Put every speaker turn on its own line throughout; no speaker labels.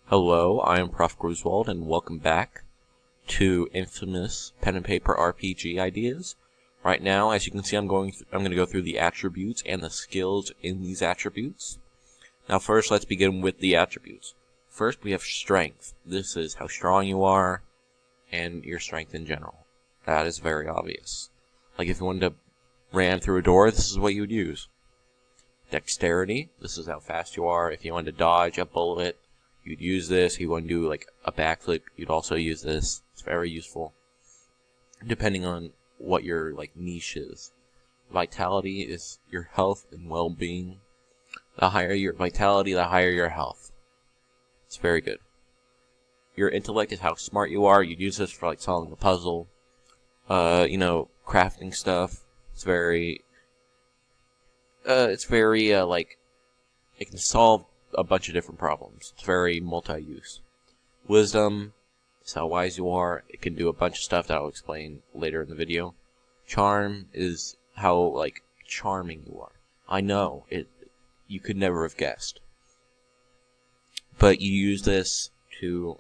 Hello, I am Prof. Grizwald, and welcome back to InFamous Pen and Paper RPG ideas. Right now, as you can see, I'm going to go through the attributes and the skills in these attributes. Now, first, let's begin with the attributes. First, we have strength. This is how strong you are, and your strength in general. That is very obvious. Like if you wanted to ram through a door, this is what you would use. Dexterity. This is how fast you are. If you wanted to dodge a bullet, you'd use this. If you want to do like a backflip, you'd also use this. It's very useful, depending on what your niche is. Vitality is your health and well-being. The higher your vitality, the higher your health. It's very good. Your intellect is how smart you are. You'd use this for solving a puzzle, crafting stuff. It's very it can solve a bunch of different problems. It's very multi-use. Wisdom is how wise you are. It can do a bunch of stuff that I'll explain later in the video. Charm is how charming you are. I know you could never have guessed, but you use this to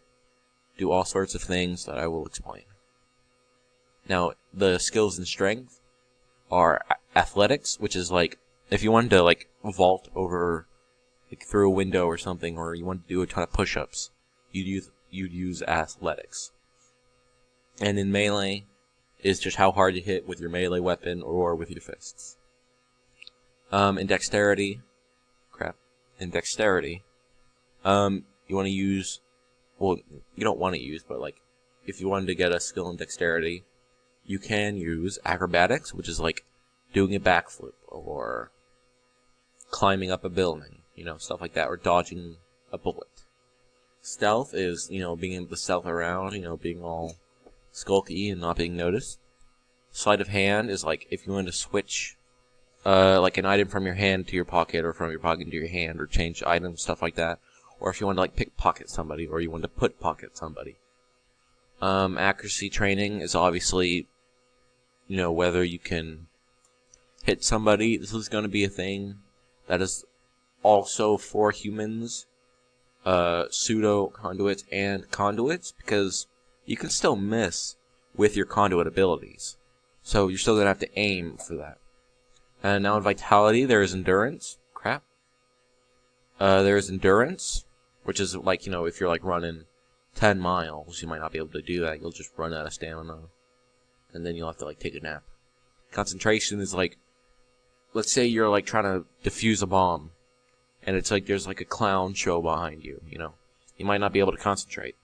do all sorts of things that I will explain. Now, the skills and strength are athletics, which is if you wanted to vault over through a window or something, or you want to do a ton of push-ups, you'd use athletics. And in melee is just how hard you hit with your melee weapon or with your fists. In dexterity, you want to use, well, you don't want to use, but if you wanted to get a skill in dexterity, you can use acrobatics, which is doing a backflip or climbing up a building, stuff like that, or dodging a bullet. Stealth is, being able to stealth around, being all skulky and not being noticed. Sleight of hand is if you want to switch, an item from your hand to your pocket, or from your pocket to your hand, or change items, stuff like that. Or if you want to pickpocket somebody, or you want to put pocket somebody. Accuracy training is obviously, whether you can hit somebody. This is going to be a thing that is also for humans, pseudo conduits and conduits, because you can still miss with your conduit abilities. So you're still going to have to aim for that. And now in vitality, there is endurance. There is endurance, which is if you're running 10 miles, you might not be able to do that. You'll just run out of stamina, and then you'll have to take a nap. Concentration is let's say you're trying to defuse a bomb, and it's there's a clown show behind you. You might not be able to concentrate,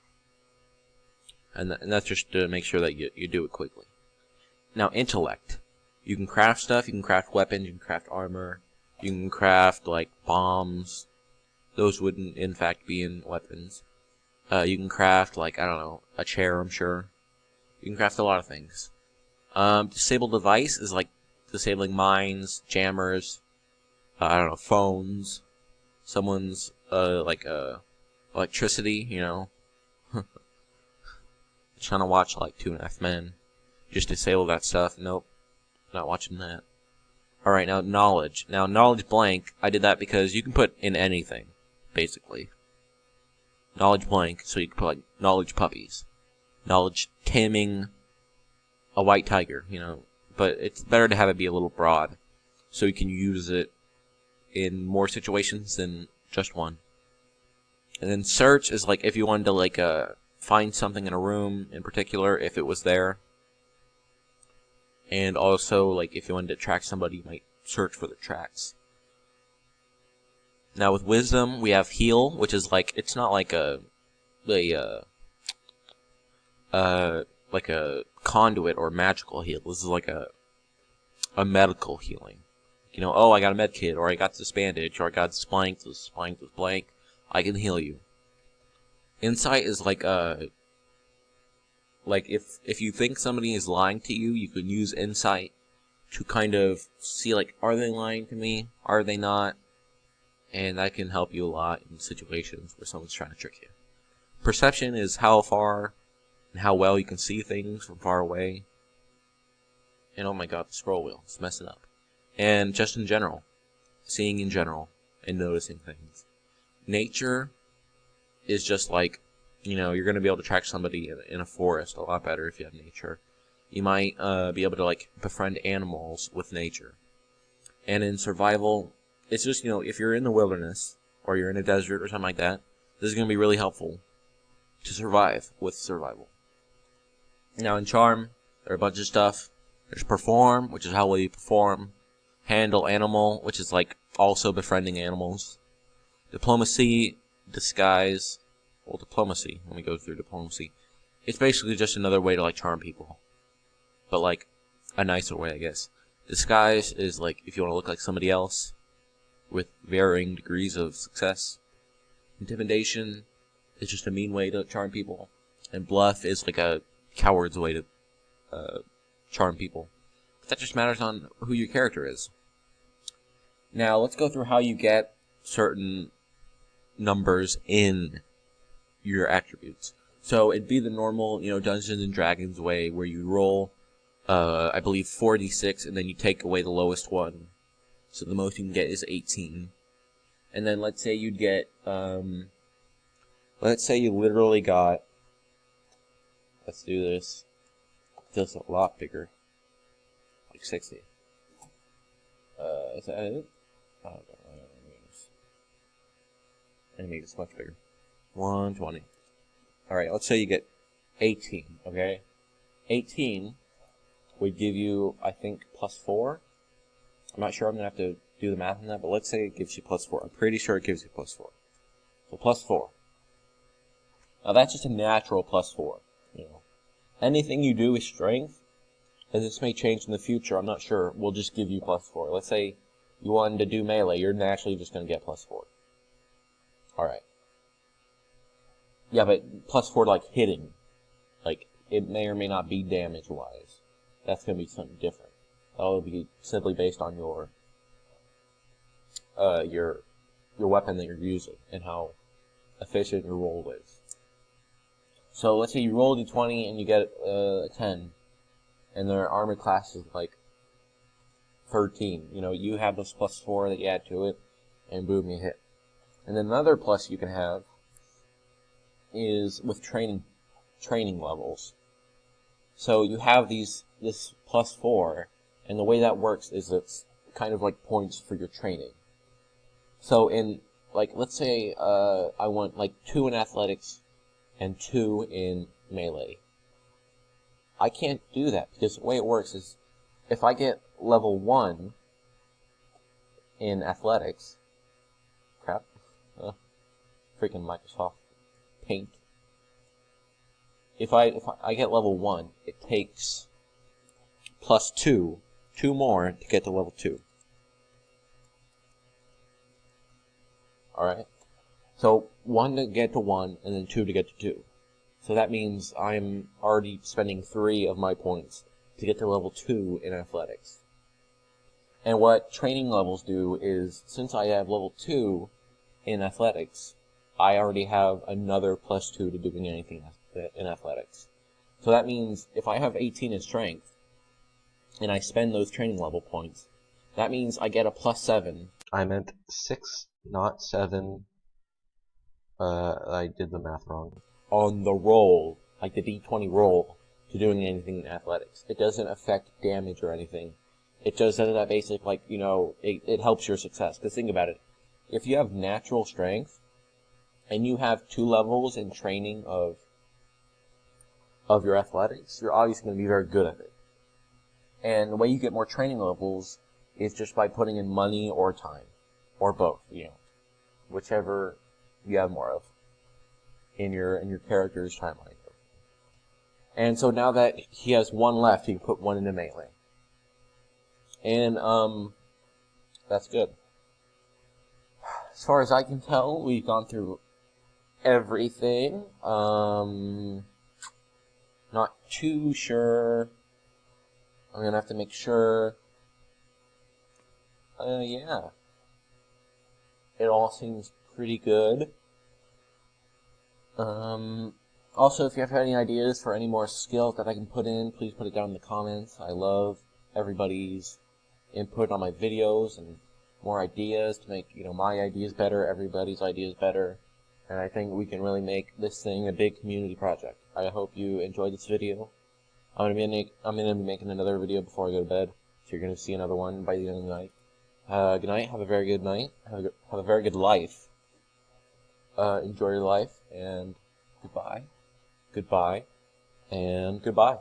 and that's just to make sure that you do it quickly. Now intellect, you can craft stuff. You can craft weapons. You can craft armor. You can craft bombs. Those wouldn't in fact be in weapons. You can craft I don't know, a chair. I'm sure you can craft a lot of things. Disable device is disabling mines, jammers, I don't know, phones, someone's electricity, trying to watch 2.5 Men. Just disable that stuff. Nope, not watching that. Alright, now knowledge. Now knowledge blank, I did that because you can put in anything, basically. Knowledge blank, so you can put knowledge puppies, knowledge taming a white tiger, but it's better to have it be a little broad, so you can use it in more situations than just one. And then search is if you wanted to find something in a room in particular, if it was there. And also if you wanted to track somebody, you might search for the tracks. Now with wisdom, we have heal, which is it's not like a conduit or magical heal. This is a medical healing. Oh, I got a med kit, or I got this bandage, or I got this blank, this blank. I can heal you. Insight is if you think somebody is lying to you, you can use insight to kind of see are they lying to me? Are they not? And that can help you a lot in situations where someone's trying to trick you. Perception is how far and how well you can see things from far away. And oh my god, the scroll wheel, it's messing up. And just in general, seeing in general and noticing things. Nature is just like, you're going to be able to track somebody in a forest a lot better if you have nature. You might be able to like befriend animals with nature. And in survival, it's just, if you're in the wilderness or you're in a desert or something like that, this is going to be really helpful to survive with survival. Now in charm, there are a bunch of stuff. There's perform, which is how well you perform. Handle animal, which is like also befriending animals. Diplomacy, disguise. Well, diplomacy, let me go through diplomacy. It's basically just another way to like charm people. But like a nicer way, I guess. Disguise is like if you want to look like somebody else with varying degrees of success. Intimidation is just a mean way to charm people. And bluff is like a coward's way to charm people. But that just matters on who your character is. Now, let's go through how you get certain numbers in your attributes. So, it'd be the normal, Dungeons and Dragons way where you roll, I believe, 4d6, and then you take away the lowest one. So, the most you can get is 18. And then, let's say you'd get, let's say you literally got, let's do this. This a lot bigger. Like 60. Is that it? I don't know. And make this much bigger. 120. Alright, let's say you get 18, okay? 18 would give you, I think, +4. I'm not sure, I'm going to have to do the math on that, but let's say it gives you +4. I'm pretty sure it gives you +4. So +4. Now that's just a natural +4, Anything you do with strength, and this may change in the future, I'm not sure, will just give you +4. Let's say you wanted to do melee, you're naturally just going to get +4. Alright. Yeah, but +4 like hitting. Like, it may or may not be damage-wise. That's going to be something different. That'll be simply based on your weapon that you're using, and how efficient your roll is. So let's say you roll a d20 and you get a 10, and their armor class is like 13. You have this +4 that you add to it, and boom, you hit. And then another plus you can have is with training levels. So you have this +4, and the way that works is it's kind of like points for your training. So in, like, let's say I want like 2 in athletics and 2 in melee. I can't do that because the way it works is if I get level 1 in athletics, freaking Microsoft Paint. If I get level 1, it takes +2, 2 more to get to level 2. Alright? So 1 to get to 1, and then 2 to get to 2. So that means I'm already spending 3 of my points to get to level 2 in athletics. And what training levels do is, since I have level 2 in athletics, I already have another +2 to doing anything in athletics. So that means if I have 18 in strength, and I spend those training level points, that means I get a +7. I meant 6, not 7. I did the math wrong. On the roll, like the d20 roll, to doing anything in athletics. It doesn't affect damage or anything. It just does that basic, like, it helps your success. Because think about it. If you have natural strength, and you have 2 levels in training of your athletics, you're obviously going to be very good at it. And the way you get more training levels is just by putting in money or time. Or both, whichever you have more of in your character's timeline. And so now that he has 1 left, he can put 1 into melee. And that's good. As far as I can tell, we've gone through everything. Not too sure. I'm gonna have to make sure. Yeah. It all seems pretty good. Also, if you have any ideas for any more skills that I can put in, please put it down in the comments. I love everybody's input on my videos and more ideas to make, my ideas better, everybody's ideas better. And I think we can really make this thing a big community project. I hope you enjoyed this video. I'm gonna be making another video before I go to bed, so you're gonna see another one by the end of the night. Good night. Have a very good night. Have a very good life. Enjoy your life, and goodbye, goodbye, and goodbye.